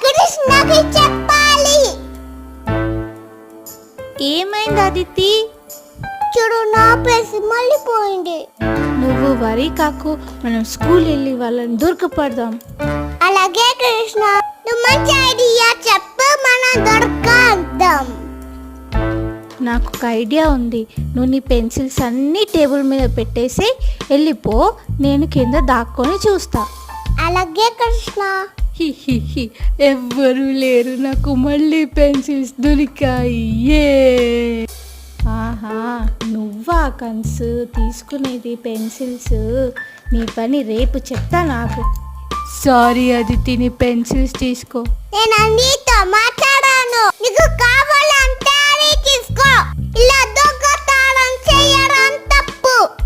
కృష్ణకి చెప్పాలి. ఏమైంది అదితి? చూడు, నా ప్లేస్ మళ్ళీ పోయింది. నువ్వు వరి కాకు, మనం స్కూల్ వెళ్ళి వాళ్ళని దొరకపడదాం. అలాగే కృష్ణ, నువ్వు మంచి ఐడియా చెప్పు, మనం దొరకద్దాం. నాకు ఒక ఐడియా ఉంది. నువ్వు నీ పెన్సిల్స్ అన్నీ టేబుల్ మీద పెట్టేసి వెళ్ళిపో, నేను కింద దాక్కొని చూస్తా. అలాగే కృష్ణ. హిహిహి, ఎవ్వరూ లేరు, నాకు మళ్ళీ పెన్సిల్స్ దొరికాయి. ఆహా, నువ్వా కన్సు తీసుకునేది పెన్సిల్స్? నీ పని రేపు చెప్తా నాకు. సారీ అదితి, నీ పెన్సిల్స్ తీసుకో. నేను నీతో మాట్లాడాను. నీకు కావాలంటే అవి తీసుకో. ఇలా దొంగతనం చేయడం తప్పు.